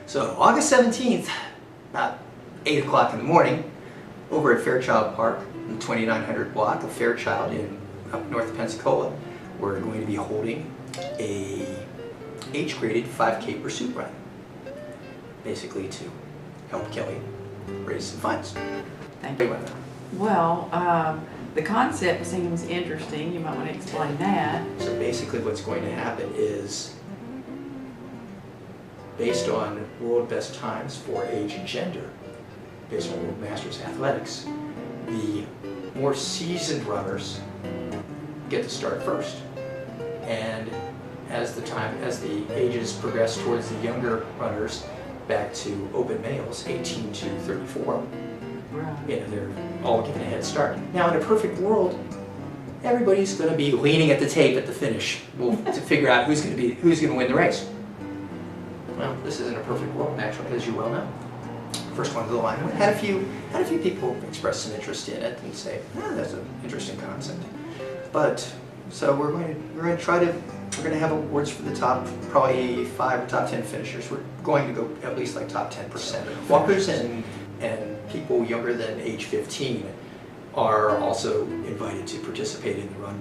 So August 17th, about 8 o'clock in the morning, over at Fairchild Park, in the 2900 block of Fairchild up north of Pensacola, we're going to be holding a age-graded 5K pursuit run, basically to help Kelly raise some funds. Thank you. Well, the concept seems interesting. You might want to explain that. So basically what's going to happen is, based on world best times for age and gender, based on World Masters Athletics, the more seasoned runners get to start first. And as the ages progress towards the younger runners, back to open males, 18 to 34, Right. they're all given a head start. Now, in a perfect world, everybody's going to be leaning at the tape at the finish to figure out who's going to win the race. Well, this isn't a perfect world, naturally, as you well know. First one to the line. We had a few people express some interest in it and say, that's an interesting concept. But so we're going to have awards for the top probably 5 or top 10 finishers. We're going to go at least like top 10%. Walkers and people younger than age 15 are also invited to participate in the run,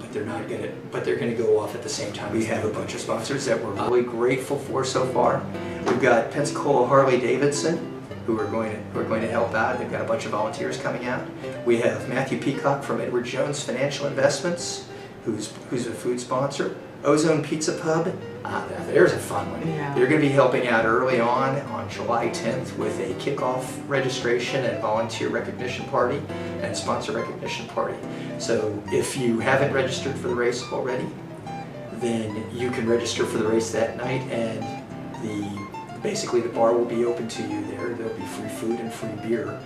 but they're going to go off at the same time. We have a bunch of sponsors that we're really grateful for so far. We've got Pensacola Harley-Davidson, who are going to help out. They've got a bunch of volunteers coming out. We have Matthew Peacock from Edward Jones Financial Investments, who's a food sponsor. Ozone Pizza Pub, there's a fun one. Yeah. They're going to be helping out early on July 10th with a kickoff registration and volunteer recognition party and sponsor recognition party. So if you haven't registered for the race already, then you can register for the race that night, and basically the bar will be open to you there. There'll be free food and free beer.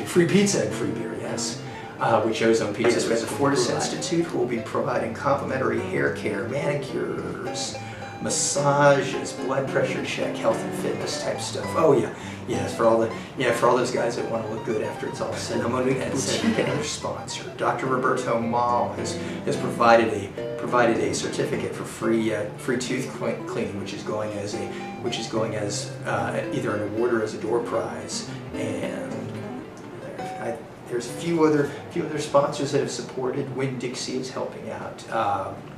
Free pizza and free beer, yes. Which Ozone Pizza is. The Fortis Institute will be providing complimentary hair care, manicures, massages, blood pressure check, health and fitness type stuff. Oh yeah, for all those guys that want to look good after it's all said. And boutique and our sponsor, Dr. Roberto Mal, has provided a certificate for free tooth cleaning, which is going as either an award or as a door prize. And there's a few other sponsors that have supported. Winn-Dixie is helping out.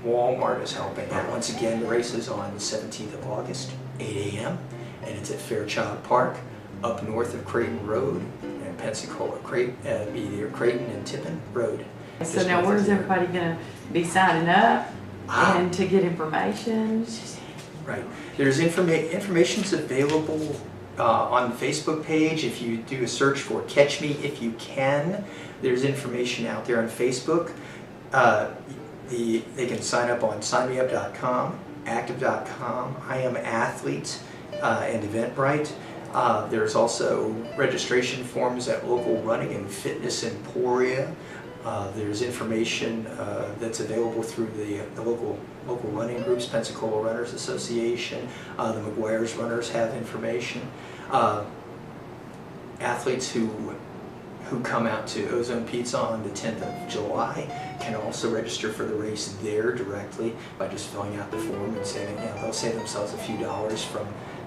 Walmart is helping out. Once again, the race is on the 17th of August, 8 a.m. and it's at Fairchild Park, up north of Creighton Road and Pensacola. Creighton and Tippin Road. So now, where's everybody going to be signing up and to get information? Right. There's information's available on the Facebook page. If you do a search for Catch Me If You Can, there's information out there on Facebook. They can sign up on signmeup.com, active.com, I Am Athlete, and Eventbrite. There's also registration forms at local running and fitness emporia. There's information that's available through the local running groups, Pensacola Runners Association. The McGuire's Runners have information. Athletes who come out to Ozone Pizza on the 10th of July can also register for the race there directly by just filling out the form and saving. They'll save themselves a few dollars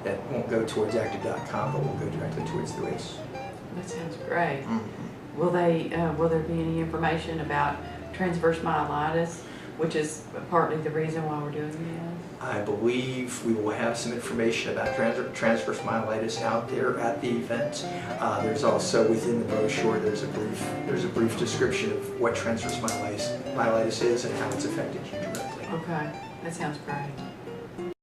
that won't go towards active.com, but will go directly towards the race. That sounds great. Mm-hmm. Will there be any information about transverse myelitis, which is partly the reason why we're doing this? I believe we will have some information about transverse myelitis out there at the event. There's also within the brochure there's a brief description of what transverse myelitis is and how it's affected you directly. Okay, that sounds great.